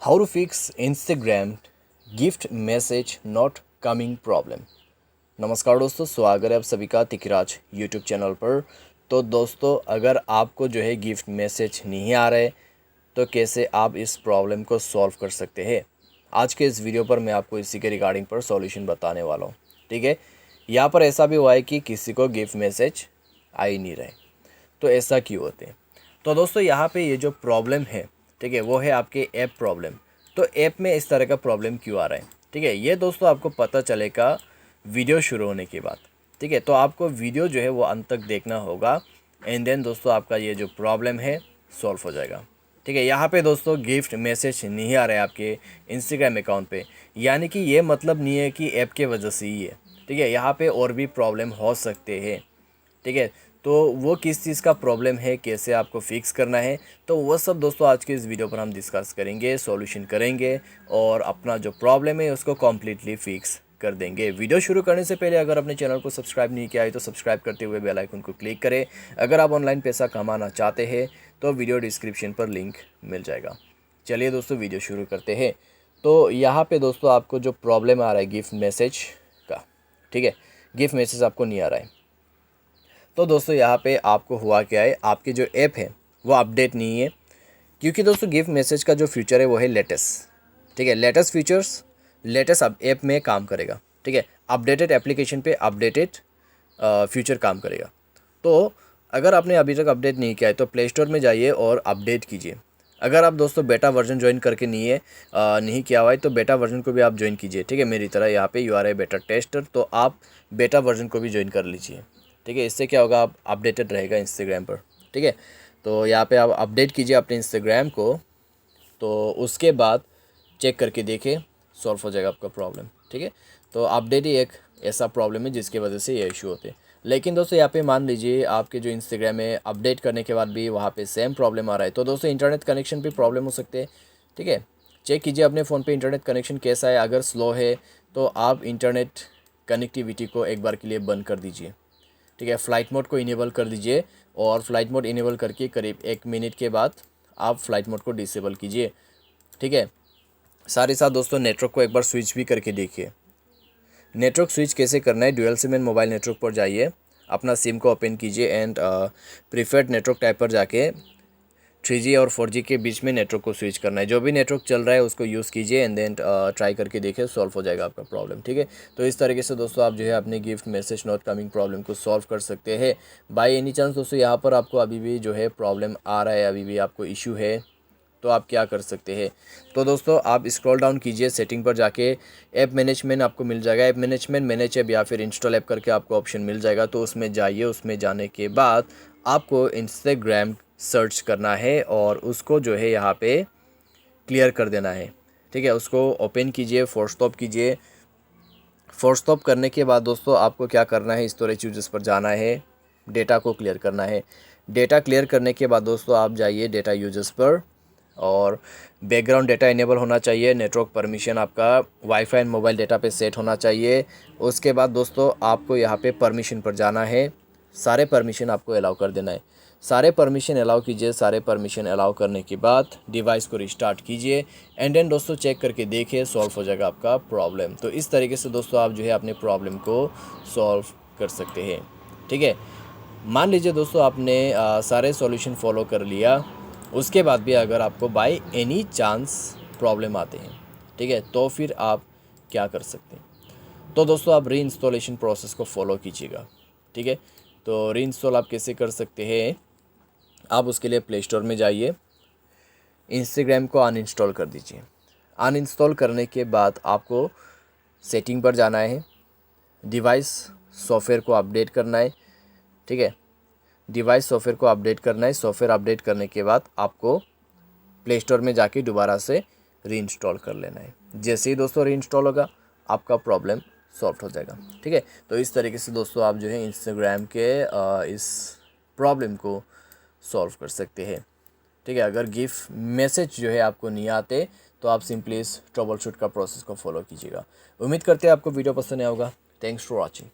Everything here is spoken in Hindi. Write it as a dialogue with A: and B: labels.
A: How to fix Instagram gift message not coming problem. नमस्कार दोस्तों, स्वागत है आप सभी का तिकराज यूट्यूब चैनल पर। तो दोस्तों, अगर आपको जो है गिफ्ट मैसेज नहीं आ रहे तो कैसे आप इस प्रॉब्लम को सॉल्व कर सकते हैं, आज के इस वीडियो पर मैं आपको इसी के रिगार्डिंग पर सॉल्यूशन बताने वाला हूँ। ठीक है, यहाँ पर ऐसा भी हुआ है कि किसी को गिफ्ट मैसेज आ ही नहीं रहे, तो ऐसा क्यों होते हैं। तो दोस्तों, यहाँ पे ये जो प्रॉब्लम है, ठीक है, वो है आपके ऐप प्रॉब्लम। तो ऐप में इस तरह का प्रॉब्लम क्यों आ रहा है, ठीक है, ये दोस्तों आपको पता चलेगा वीडियो शुरू होने के बाद। ठीक है, तो आपको वीडियो जो है वो अंत तक देखना होगा, एंड देन दोस्तों आपका ये जो प्रॉब्लम है सॉल्व हो जाएगा। ठीक है, यहाँ पे दोस्तों गिफ्ट मैसेज नहीं आ रहा है आपके इंस्टाग्राम अकाउंट पे, यानी कि ये मतलब नहीं है कि ऐप के वजह से ही है। ठीक है, यहाँ पे और भी प्रॉब्लम हो सकते हैं। ठीक है, तो वो किस चीज़ का प्रॉब्लम है, कैसे आपको फिक्स करना है, तो वो सब दोस्तों आज के इस वीडियो पर हम डिस्कस करेंगे, सॉल्यूशन करेंगे और अपना जो प्रॉब्लम है उसको कम्प्लीटली फिक्स कर देंगे। वीडियो शुरू करने से पहले अगर अपने चैनल को सब्सक्राइब नहीं किया है तो सब्सक्राइब करते हुए बेल आइकन को क्लिक करें। अगर आप ऑनलाइन पैसा कमाना चाहते हैं तो वीडियो डिस्क्रिप्शन पर लिंक मिल जाएगा। चलिए दोस्तों, वीडियो शुरू करते हैं। तो यहाँ पे दोस्तों आपको जो प्रॉब्लम आ रहा है गिफ्ट मैसेज का, ठीक है, गिफ्ट मैसेज आपको नहीं आ रहा है। तो दोस्तों यहाँ पे आपको हुआ क्या है, आपकी जो ऐप है वो अपडेट नहीं है, क्योंकि दोस्तों गिफ्ट मैसेज का जो फीचर है वो है लेटेस्ट। ठीक है, लेटेस्ट फीचर्स लेटेस्ट अब ऐप में काम करेगा। ठीक है, अपडेटेड एप्लीकेशन पे अपडेटेड फीचर काम करेगा। तो अगर आपने अभी तक अपडेट नहीं किया है तो प्ले स्टोर में जाइए और अपडेट कीजिए। अगर आप दोस्तों बेटा वर्जन ज्वाइन करके नहीं किया हुआ है तो बेटा वर्जन को भी आप ज्वाइन कीजिए। ठीक है, मेरी तरह यहाँ पे यू आर ए बेटा टेस्टर, तो आप बेटा वर्जन को भी ज्वाइन कर लीजिए। ठीक है, इससे क्या होगा, आप अपडेटेड रहेगा इंस्टाग्राम पर। ठीक है, तो यहाँ पे आप अपडेट कीजिए अपने इंस्टाग्राम को, तो उसके बाद चेक करके देखिए, सॉल्व हो जाएगा आपका प्रॉब्लम। ठीक है, तो अपडेट ही एक ऐसा प्रॉब्लम है जिसकी वजह से ये इशू होते हैं। लेकिन दोस्तों यहाँ पे मान लीजिए आपके जो इंस्टाग्राम है अपडेट करने के बाद भी वहाँ पे सेम प्रॉब्लम आ रहा है, तो दोस्तों इंटरनेट कनेक्शन पे प्रॉब्लम हो सकते हैं। ठीक है, चेक कीजिए अपने फ़ोन पे इंटरनेट कनेक्शन कैसा है। अगर स्लो है तो आप इंटरनेट कनेक्टिविटी को एक बार के लिए बंद कर दीजिए। ठीक है, फ़्लाइट मोड को इनेबल कर दीजिए और फ्लाइट मोड इनेबल करके करीब 1 मिनट के बाद आप फ़्लाइट मोड को डिसेबल कीजिए। ठीक है, साथ ही साथ दोस्तों नेटवर्क को एक बार स्विच भी करके देखिए। नेटवर्क स्विच कैसे करना है, dual SIM and mobile network पर जाइए, अपना सिम को ओपन कीजिए एंड प्रीफर्ड नेटवर्क टाइप पर जाके 3G और 4G के बीच में नेटवर्क को स्विच करना है। जो भी नेटवर्क चल रहा है उसको यूज़ कीजिए एंड देन ट्राई करके देखिए, सॉल्व हो जाएगा आपका प्रॉब्लम। ठीक है, तो इस तरीके से दोस्तों आप जो है अपने gift message not coming problem को सॉल्व कर सकते हैं। बाय एनी चांस दोस्तों यहाँ पर आपको अभी भी जो है प्रॉब्लम आ रहा है, अभी भी आपको इशू है, तो आप क्या कर सकते हैं। तो दोस्तों आप स्क्रॉल डाउन कीजिए, सेटिंग पर जाके ऐप मैनेजमेंट आपको मिल जाएगा। ऐप मैनेजमेंट मैनेज ऐप या फिर इंस्टॉल ऐप करके आपको ऑप्शन मिल जाएगा, तो उसमें जाइए। उसमें जाने के बाद आपको इंस्टाग्राम सर्च करना है और उसको जो है यहाँ पे क्लियर कर देना है। ठीक है, उसको ओपन कीजिए, फोर्स स्टॉप कीजिए। फोर्स स्टॉप करने के बाद दोस्तों आपको क्या करना है, स्टोरेज यूजेस पर जाना है, डेटा को क्लियर करना है। डेटा क्लियर करने के बाद दोस्तों आप जाइए डेटा यूजेस पर और बैकग्राउंड डेटा इनेबल होना चाहिए। नेटवर्क परमिशन आपका वाईफाई एंड मोबाइल डेटा पे सेट होना चाहिए। उसके बाद दोस्तों आपको यहाँ पे परमिशन पर जाना है, सारे परमिशन आपको अलाउ कर देना है। सारे परमिशन अलाउ कीजिए। सारे परमिशन अलाउ करने के बाद डिवाइस को रिस्टार्ट कीजिए एंड देन दोस्तों चेक करके देखिए, सॉल्व हो जाएगा आपका प्रॉब्लम। तो इस तरीके से दोस्तों आप जो है अपने प्रॉब्लम को सॉल्व कर सकते हैं। ठीक है, मान लीजिए दोस्तों आपने सारे सॉल्यूशन फॉलो कर लिया, उसके बाद भी अगर आपको बाय एनी चांस प्रॉब्लम आते हैं, ठीक है, तो फिर आप क्या कर सकते हैं। तो दोस्तों आप री इंस्टॉलेशन प्रोसेस को फॉलो कीजिएगा। ठीक है, तो री इंस्टॉल आप कैसे कर सकते हैं, आप उसके लिए प्ले स्टोर में जाइए, इंस्टाग्राम को अनइंस्टॉल कर दीजिए। अनइंस्टॉल करने के बाद आपको सेटिंग पर जाना है, डिवाइस सॉफ्टवेयर को अपडेट करना है। ठीक है, डिवाइस सॉफ्टवेयर को अपडेट करना है। सॉफ्टवेयर अपडेट करने के बाद आपको प्ले स्टोर में जाके दोबारा से री इंस्टॉल कर लेना है। जैसे ही दोस्तों री इंस्टॉल होगा आपका प्रॉब्लम सॉल्व हो जाएगा। ठीक है, तो इस तरीके से दोस्तों आप जो है इंस्टाग्राम के इस प्रॉब्लम को सॉल्व कर सकते हैं। ठीक है, अगर गिफ्ट मैसेज जो है आपको नहीं आते तो आप सिंपली इस ट्रबल शूट का प्रोसेस को फॉलो कीजिएगा। उम्मीद करते हैं आपको वीडियो पसंद आया होगा। Thanks for watching.